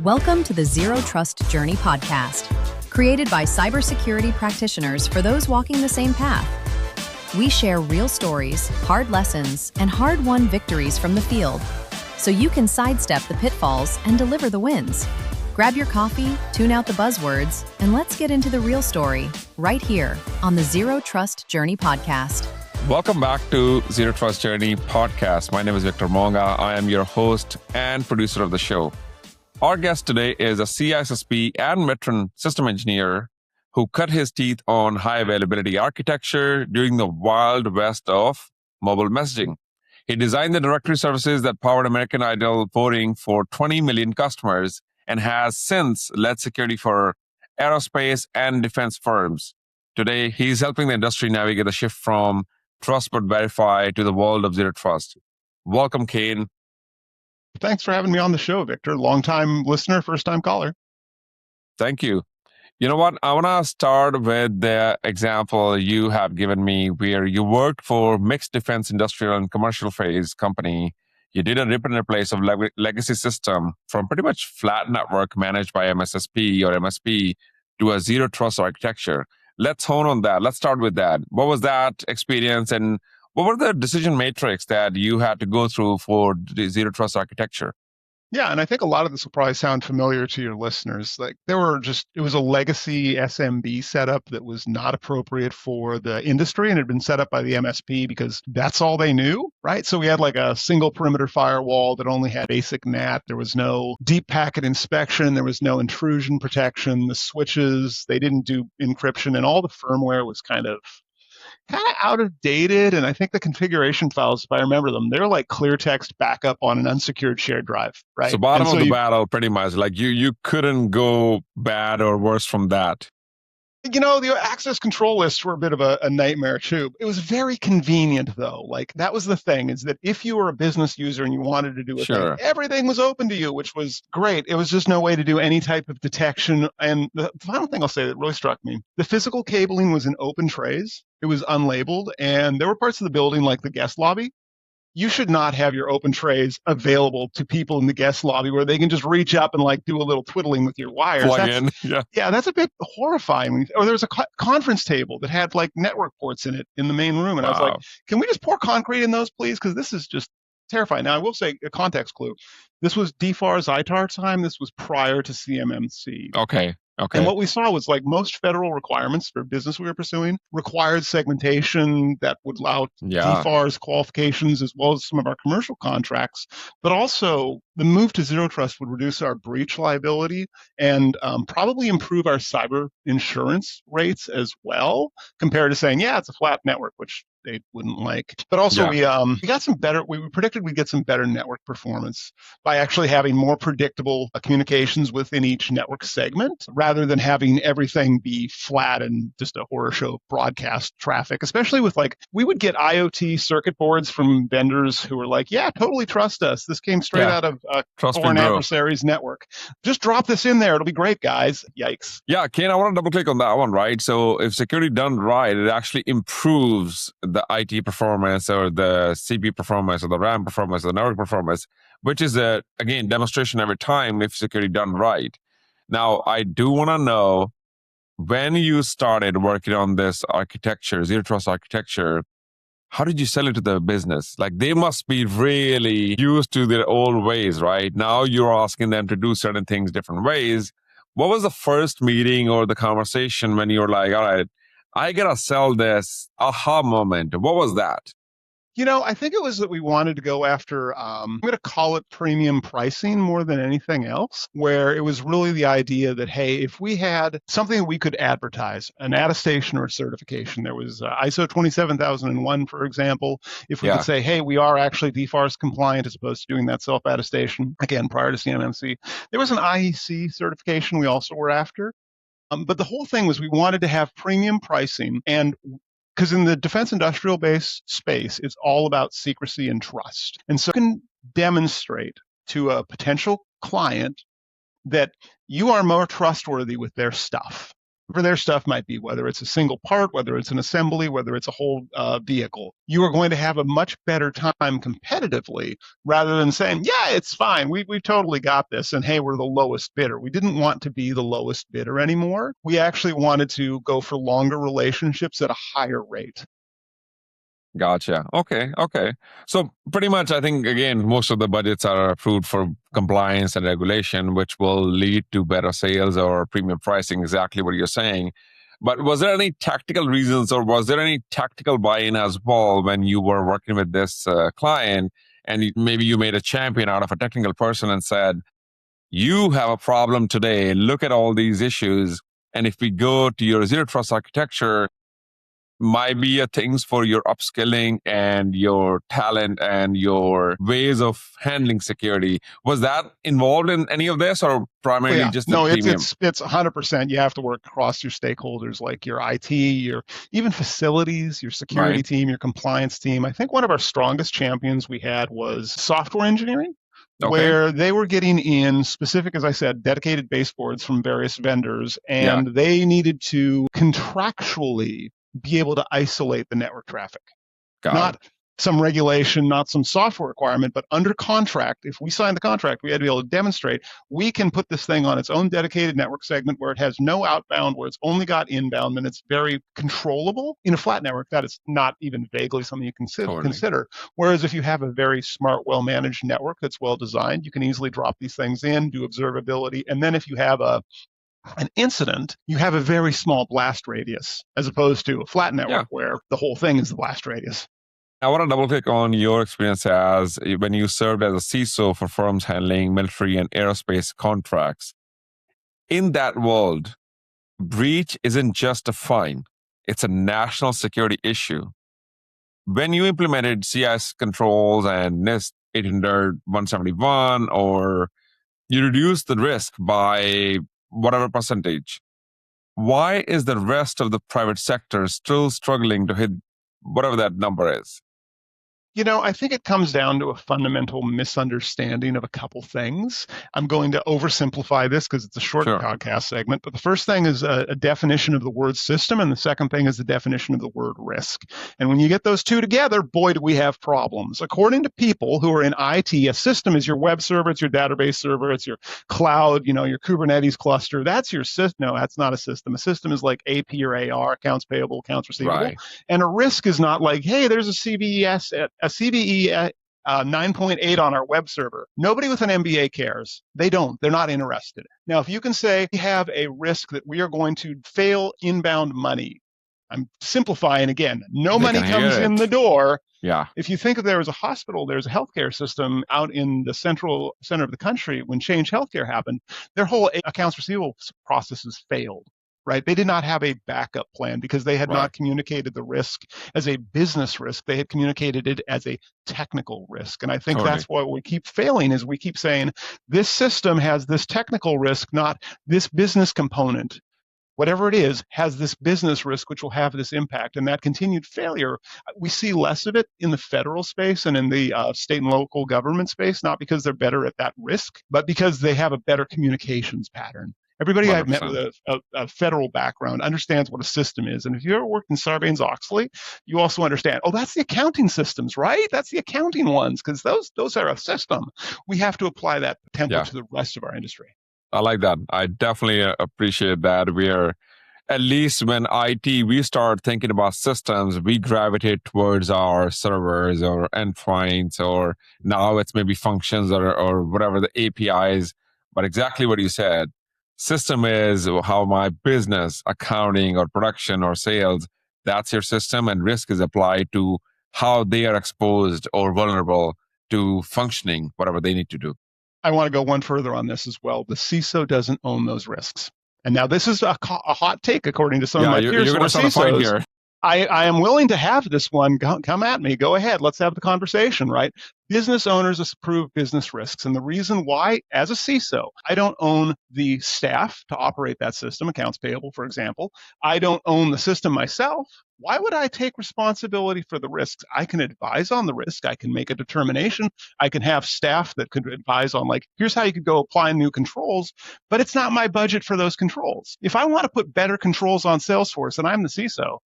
Welcome to the Zero Trust Journey podcast, created by cybersecurity practitioners for those walking the same path. We share real stories, hard lessons, and hard-won victories from the field, so you can sidestep the pitfalls and deliver the wins. Grab your coffee, tune out the buzzwords, and let's get into the real story right here on the Zero Trust Journey podcast. Welcome back to Zero Trust Journey podcast. My name is Victor Monga. I am your host and producer of the show. Our guest today is a CISSP and veteran system engineer who cut his teeth on high availability architecture during the wild west of mobile messaging. He designed the directory services that powered American Idol voting for 20 million customers and has since led security for aerospace and defense firms. Today, he's helping the industry navigate the shift from trust but verify to the world of zero trust. Welcome, Kayne. Thanks for having me on the show, Victor. Long-time listener, first-time caller. Thank you. You know what? I want to start with the example you have given me where you worked for mixed defense industrial and commercial phase company. You did a rip and replace of legacy system from pretty much flat network managed by MSSP or MSP to a zero trust architecture. Let's hone on that. Let's start with that. What was that experience and what were the decision matrix that you had to go through for the zero trust architecture? Yeah, and I think a lot of this will probably sound familiar to your listeners. It was a legacy SMB setup that was not appropriate for the industry and had been set up by the MSP because that's all they knew, right? So we had like a single perimeter firewall that only had basic NAT. There was no deep packet inspection. There was no intrusion protection. The switches, they didn't do encryption, and all the firmware was kind of out of dated. And I think the configuration files, if I remember them, they're like clear text backup on an unsecured shared drive, right? So bottom of the battle, pretty much. Like you couldn't go bad or worse from that. You know, the access control lists were a bit of a nightmare too. It was very convenient though. Like that was the thing, is that if you were a business user and you wanted to do a thing, everything was open to you, which was great. It was just no way to do any type of detection. And the final thing I'll say that really struck me, the physical cabling was in open trays. It was unlabeled. And there were parts of the building like the guest lobby. You should not have your open trays available to people in the guest lobby where they can just reach up and like do a little twiddling with your wires. Plug in. Yeah, that's a bit horrifying. Or there was a conference table that had like network ports in it in the main room. And I was like, can we just pour concrete in those, please? Because this is just terrifying. Now, I will say a context clue. This was DFARS ITAR time. This was prior to CMMC. Okay. And what we saw was like most federal requirements for business we were pursuing required segmentation that would allow DFARS qualifications as well as some of our commercial contracts. But also the move to zero trust would reduce our breach liability and probably improve our cyber insurance rates as well, compared to saying, yeah, it's a flat network, which they wouldn't like. But also we got some better, we predicted we'd get some better network performance by actually having more predictable communications within each network segment rather than having everything be flat and just a horror show broadcast traffic, especially with like, we would get IoT circuit boards from vendors who were like, yeah, totally trust us. This came straight out of a foreign adversary's network. Just drop this in there. It'll be great, guys. Yikes. Yeah, Kayne, I want to double click on that one, right? So if security done right, it actually improves the IT performance or the CPU performance or the RAM performance or the network performance, which is again, demonstration every time if security done right. Now, I do want to know, when you started working on this architecture, zero trust architecture, how did you sell it to the business? Like they must be really used to their old ways, right? Now you're asking them to do certain things different ways. What was the first meeting or the conversation when you were like, all right, I gotta sell this aha moment? What was that? You know, I think it was that we wanted to go after, I'm going to call it premium pricing more than anything else, where it was really the idea that, hey, if we had something that we could advertise, an attestation or a certification, there was ISO 27001, for example, if we could say, hey, we are actually DFARS compliant as opposed to doing that self-attestation, again, prior to CMMC. There was an IEC certification we also were after. But the whole thing was we wanted to have premium pricing, and because in the defense industrial base space, it's all about secrecy and trust. And so you can demonstrate to a potential client that you are more trustworthy with their stuff. For their stuff might be, whether it's a single part, whether it's an assembly, whether it's a whole vehicle. You are going to have a much better time competitively rather than saying, yeah, it's fine. We've totally got this. And hey, we're the lowest bidder. We didn't want to be the lowest bidder anymore. We actually wanted to go for longer relationships at a higher rate. Gotcha. Okay. So pretty much, I think, again, most of the budgets are approved for compliance and regulation, which will lead to better sales or premium pricing, exactly what you're saying. But was there any tactical reasons or was there any tactical buy-in as well when you were working with this client and maybe you made a champion out of a technical person and said, you have a problem today, look at all these issues. And if we go to your zero trust architecture, might be things for your upskilling and your talent and your ways of handling security. Was that involved in any of this or primarily just the premium? It's 100%. You have to work across your stakeholders like your IT, your even facilities, your security team, your compliance team. I think one of our strongest champions we had was software engineering. Okay. Where they were getting in specific, as I said, dedicated baseboards from various vendors, and they needed to contractually be able to isolate the network traffic. Not some regulation, not some software requirement, but under contract. If we signed the contract, we had to be able to demonstrate we can put this thing on its own dedicated network segment where it has no outbound, where it's only got inbound, and it's very controllable. In a flat network, that is not even vaguely something you can consider. Whereas if you have a very smart, well-managed network that's well-designed, you can easily drop these things in, do observability, and then if you have an incident, you have a very small blast radius as opposed to a flat network where the whole thing is the blast radius. I want to double click on your experience as when you served as a CISO for firms handling military and aerospace contracts. In that world, breach isn't just a fine, it's a national security issue. When you implemented CIS controls and NIST 800, 171, or you reduced the risk by whatever percentage, why is the rest of the private sector still struggling to hit whatever that number is? I think it comes down to a fundamental misunderstanding of a couple things. I'm going to oversimplify this because it's a short podcast segment, but the first thing is a definition of the word system, and the second thing is the definition of the word risk. And when you get those two together, boy, do we have problems. According to people who are in IT, a system is your web server, it's your database server, it's your cloud, your Kubernetes cluster. That's your system. No, that's not a system. A system is like AP or AR, accounts payable, accounts receivable. Right. And a risk is not like, hey, there's a CVE 9.8 on our web server. Nobody with an MBA cares. They don't. They're not interested. Now, if you can say we have a risk that we are going to fail inbound money, I'm simplifying again. No money comes in the door. Yeah. If you think of there as a hospital, there's a healthcare system out in the center of the country. When Change Healthcare happened, their whole accounts receivable processes failed. Right? They did not have a backup plan because they had not communicated the risk as a business risk. They had communicated it as a technical risk. And I think that's why we keep failing is we keep saying this system has this technical risk, not this business component. Whatever it is, has this business risk, which will have this impact. And that continued failure, we see less of it in the federal space and in the state and local government space, not because they're better at that risk, but because they have a better communications pattern. Everybody 100%. I've met with a federal background understands what a system is. And if you ever worked in Sarbanes-Oxley, you also understand, that's the accounting systems, right? That's the accounting ones, because those are a system. We have to apply that template to the rest of our industry. I like that. I definitely appreciate that. We are, at least when we start thinking about systems, we gravitate towards our servers or endpoints, or now it's maybe functions or whatever the APIs. But exactly what you said. System is how my business, accounting or production or sales, that's your system, and risk is applied to how they are exposed or vulnerable to functioning, whatever they need to do. I want to go one further on this as well. The CISO doesn't own those risks. And now this is a hot take according to some of my peers who are CISOs. Here. I am willing to have this one. Come at me. Go ahead. Let's have the conversation, right? Business owners approve business risks. And the reason why, as a CISO, I don't own the staff to operate that system, accounts payable, for example. I don't own the system myself. Why would I take responsibility for the risks? I can advise on the risk. I can make a determination. I can have staff that could advise on, like, here's how you could go apply new controls, but it's not my budget for those controls. If I want to put better controls on Salesforce and I'm the CISO,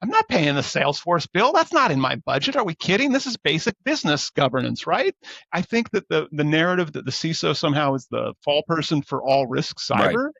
I'm not paying the Salesforce bill. That's not in my budget. Are we kidding? This is basic business governance, right? I think that the narrative that the CISO somehow is the fall person for all risk cyber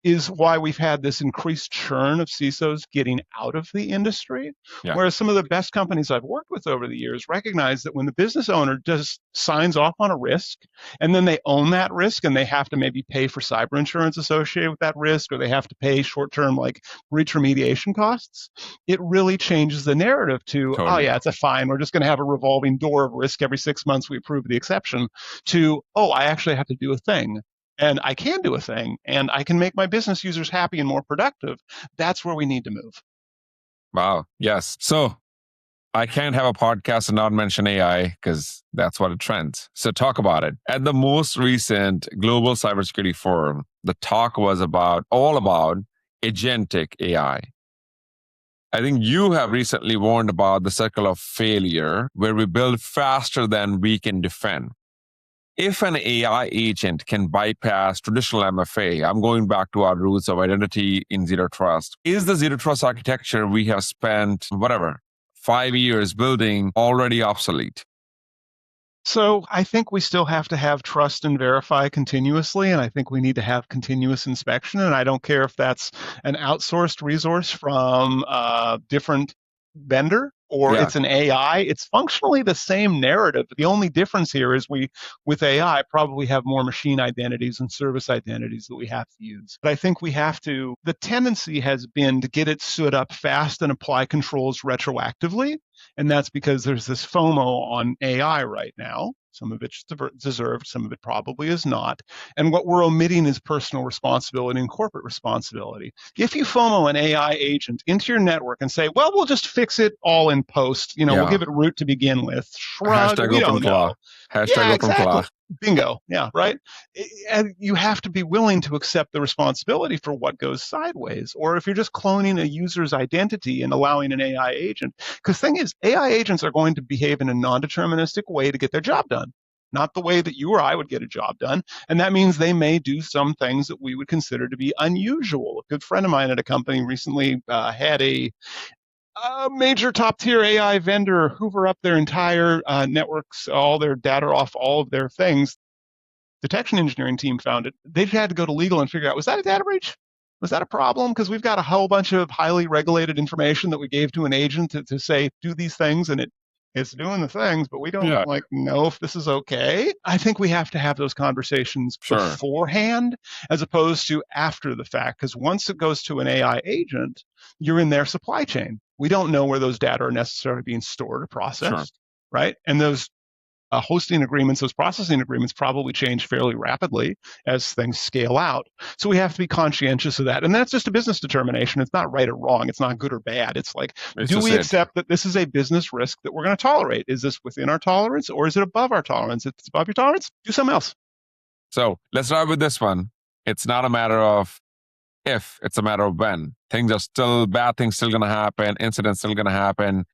is why we've had this increased churn of CISOs getting out of the industry. Yeah. Whereas some of the best companies I've worked with over the years recognize that when the business owner just signs off on a risk and then they own that risk and they have to maybe pay for cyber insurance associated with that risk, or they have to pay short-term like breach remediation costs, it really changes the narrative to, oh yeah, it's a fine. We're just going to have a revolving door of risk every 6 months. We approve the exception, to, oh, I actually have to do a thing. And I can do a thing, and I can make my business users happy and more productive. That's where we need to move. Wow. Yes. So I can't have a podcast and not mention AI because that's what it trends. So talk about it. At the most recent Global Cybersecurity Forum, the talk was all about Agentic AI. I think you have recently warned about the circle of failure, where we build faster than we can defend. If an AI agent can bypass traditional MFA, I'm going back to our roots of identity in zero trust. Is the zero trust architecture we have spent, 5 years building already obsolete? So I think we still have to have trust and verify continuously, and I think we need to have continuous inspection. And I don't care if that's an outsourced resource from a different vendor or it's an AI. It's functionally the same narrative. The only difference here is we, with AI, probably have more machine identities and service identities that we have to use. But I think we have to, the tendency has been to get it stood up fast and apply controls retroactively. And that's because there's this FOMO on AI right now. Some of it's deserved, some of it probably is not. And what we're omitting is personal responsibility and corporate responsibility. If you FOMO an AI agent into your network and say, well, we'll just fix it all in post, we'll give it root to begin with, shrug, we don't know. Hashtag open claw. Bingo. Yeah, right. And you have to be willing to accept the responsibility for what goes sideways. Or if you're just cloning a user's identity and allowing an AI agent, because the thing is, AI agents are going to behave in a non-deterministic way to get their job done, not the way that you or I would get a job done. And that means they may do some things that we would consider to be unusual. A good friend of mine at a company recently had a major top tier AI vendor hoover up their entire networks, all their data off all of their things. Detection engineering team found it. They had to go to legal and figure out, was that a data breach? Was that a problem? Because we've got a whole bunch of highly regulated information that we gave to an agent to say, do these things, and it's doing the things, but we don't know if this is okay. I think we have to have those conversations beforehand as opposed to after the fact, because once it goes to an AI agent, you're in their supply chain. We don't know where those data are necessarily being stored or processed, right? And those hosting agreements, those processing agreements probably change fairly rapidly as things scale out. So we have to be conscientious of that. And that's just a business determination. It's not right or wrong. It's not good or bad. It's like, do we accept that this is a business risk that we're going to tolerate? Is this within our tolerance or is it above our tolerance? If it's above your tolerance, do something else. So let's start with this one. It's not a matter of if, it's a matter of when. Bad things still going to happen, incidents still going to happen.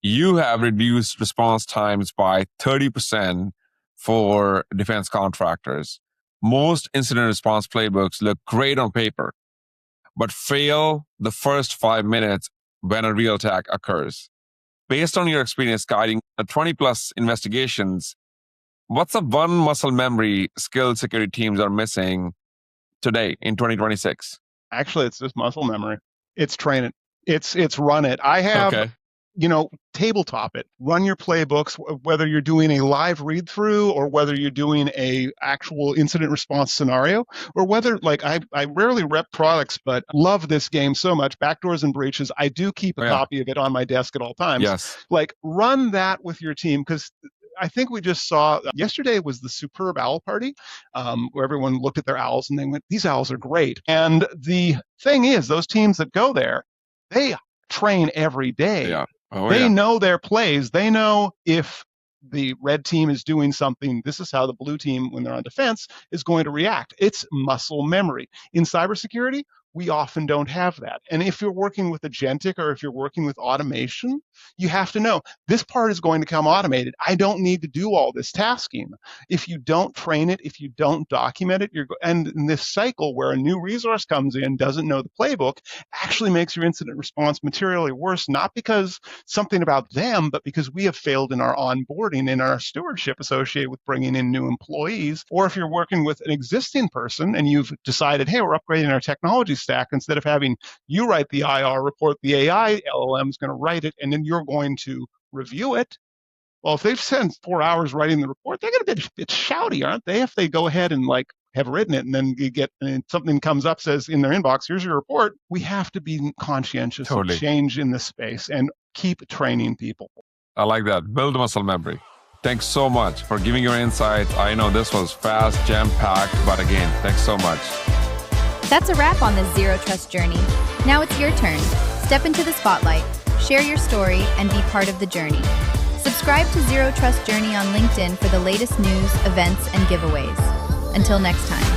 You have reduced response times by 30% for defense contractors. Most incident response playbooks look great on paper, but fail the first 5 minutes when a real attack occurs. Based on your experience guiding 20 plus investigations, what's the one muscle memory skilled security teams are missing today in 2026? Actually, it's just muscle memory. It's train it. It's run it. I have, tabletop it. Run your playbooks, whether you're doing a live read through or whether you're doing a actual incident response scenario, or whether, like, I rarely rep products, but love this game so much. Backdoors and breaches. I do keep a copy of it on my desk at all times. Yes. Like, run that with your team, because I think we just saw yesterday was the superb owl party, where everyone looked at their owls and they went, these owls are great. And the thing is, those teams that go there, they train every day. Yeah. They know their plays. They know if the red team is doing something, this is how the blue team, when they're on defense, is going to react. It's muscle memory. In cybersecurity, we often don't have that. And if you're working with agentic or if you're working with automation, you have to know this part is going to come automated. I don't need to do all this tasking. If you don't train it, if you don't document it, and in this cycle where a new resource comes in, doesn't know the playbook, actually makes your incident response materially worse, not because something about them, but because we have failed in our onboarding and our stewardship associated with bringing in new employees. Or if you're working with an existing person and you've decided, hey, we're upgrading our technology stack, instead of having you write the IR report, the AI LLM is going to write it, and then you're going to review it. Well, if they've spent 4 hours writing the report, they're going to be a bit shouty, aren't they? If they go ahead and have written it and then and something comes up, says in their inbox, here's your report. We have to be conscientious of change in this space and keep training people. I like that. Build muscle memory. Thanks so much for giving your insights. I know this was fast, jam-packed, but again, thanks so much. That's a wrap on this Zero Trust journey. Now it's your turn. Step into the spotlight, share your story, and be part of the journey. Subscribe to Zero Trust Journey on LinkedIn for the latest news, events, and giveaways. Until next time.